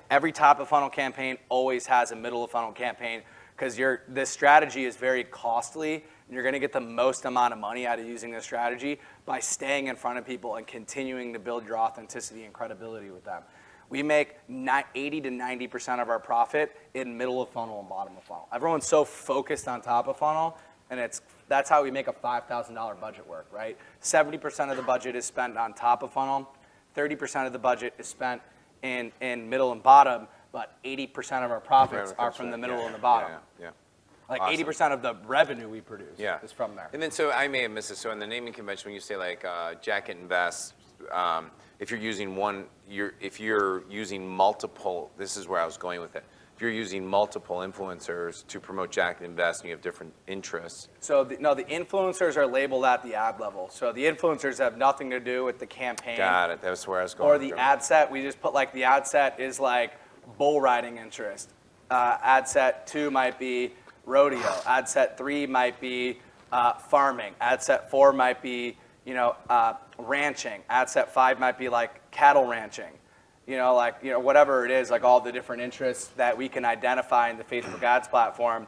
every top of funnel campaign always has a middle of funnel campaign, because this strategy is very costly, and you're gonna get the most amount of money out of using this strategy by staying in front of people and continuing to build your authenticity and credibility with them. We make 80 to 90% of our profit in middle of funnel and bottom of funnel. Everyone's so focused on top of funnel, and that's how we make a $5,000 budget work, right? 70% of the budget is spent on top of funnel, 30% of the budget is spent in middle and bottom, but 80% of our profits are from the middle and the bottom. Yeah. Like awesome. 80% of the revenue we produce is from there. And then, so I may have missed this. So in the naming convention, when you say like Jacket Invest, if you're using if you're using multiple, this is where I was going with it. If you're using multiple influencers to promote Jacket Invest and you have different interests. So the influencers are labeled at the ad level. So the influencers have nothing to do with the campaign. Got it. That's where I was going. Or the ad set. We just put like the ad set is like bull riding interest. Ad set 2 might be rodeo. Ad set 3 might be farming. Ad set 4 might be ranching. Ad set 5 might be like cattle ranching. Whatever it is, like all the different interests that we can identify in the Facebook ads platform.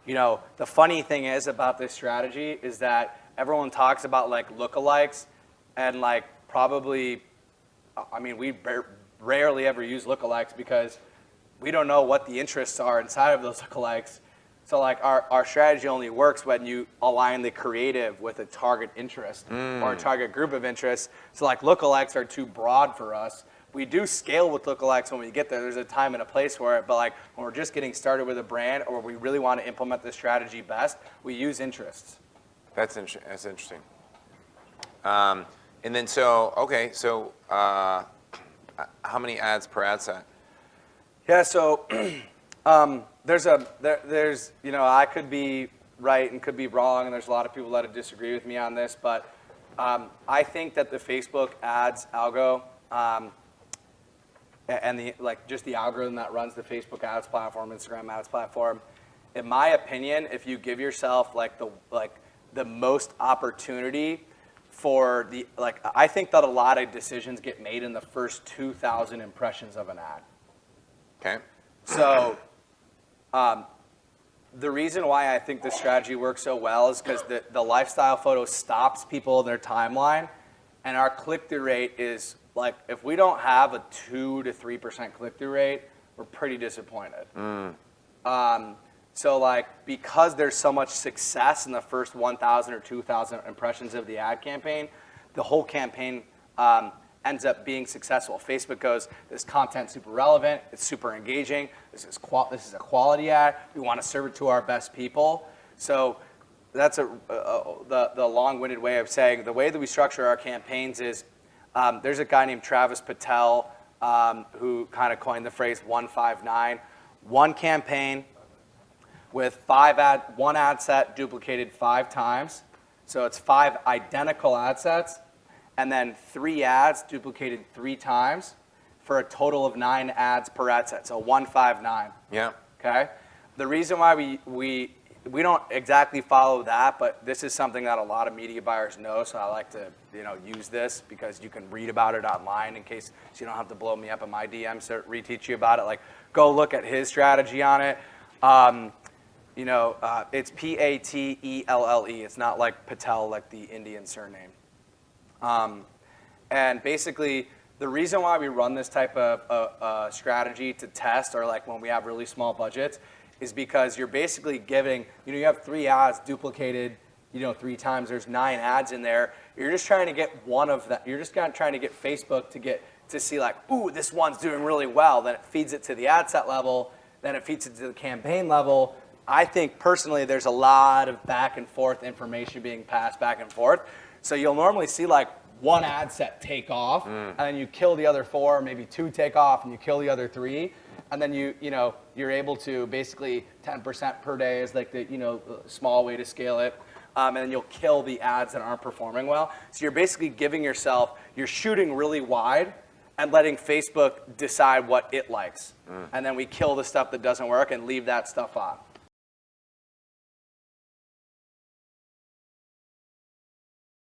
The funny thing is about this strategy is that everyone talks about like lookalikes, and like probably, we rarely ever use lookalikes because we don't know what the interests are inside of those lookalikes. So like our strategy only works when you align the creative with a target interest or a target group of interests. So like lookalikes are too broad for us. We do scale with lookalikes when we get there. There's a time and a place for it, but like when we're just getting started with a brand or we really want to implement the strategy best, we use interests. That's interesting. And then so how many ads per ad set? Yeah, so there's I could be right and could be wrong, and there's a lot of people that disagree with me on this, but I think that the Facebook ads algo and just the algorithm that runs the Facebook ads platform, Instagram ads platform, in my opinion, if you give yourself the most opportunity for I think that a lot of decisions get made in the first 2,000 impressions of an ad. Okay. So the reason why I think this strategy works so well is because the lifestyle photo stops people in their timeline, and our click-through rate is like, if we don't have a 2 to 3% click-through rate, we're pretty disappointed. So like, because there's so much success in the first 1,000 or 2,000 impressions of the ad campaign, the whole campaign ends up being successful. Facebook goes, this content's super relevant, it's super engaging, this is a quality ad, we want to serve it to our best people. So that's the long-winded way of saying the way that we structure our campaigns is there's a guy named Travis Patel who kind of coined the phrase 159. One campaign with one ad set duplicated 5 times. So it's 5 identical ad sets, and then 3 ads duplicated 3 times for a total of 9 ads per ad set. So 159. Yeah. Okay. The reason why we don't exactly follow that, but this is something that a lot of media buyers know, so I like to use this because you can read about it online in case so you don't have to blow me up in my DMs to reteach you about it. Like, go look at his strategy on it. It's P-A-T-E-L-L-E. It's not like Patel, like the Indian surname. And basically, the reason why we run this type of strategy to test, or like when we have really small budgets, is because you're basically giving, you have 3 ads duplicated, 3 times. There's 9 ads in there. You're just trying to get one of that. You're just trying to get Facebook to see like, ooh, this one's doing really well. Then it feeds it to the ad set level. Then it feeds it to the campaign level. I think personally, there's a lot of back and forth information being passed back and forth. So you'll normally see like one ad set take off, and then you kill the other 4, maybe 2 take off, and you kill the other 3. And then you're able to basically 10% per day is like the small way to scale it, and then you'll kill the ads that aren't performing well. So you're basically giving yourself, you're shooting really wide and letting Facebook decide what it likes, and then we kill the stuff that doesn't work and leave that stuff on.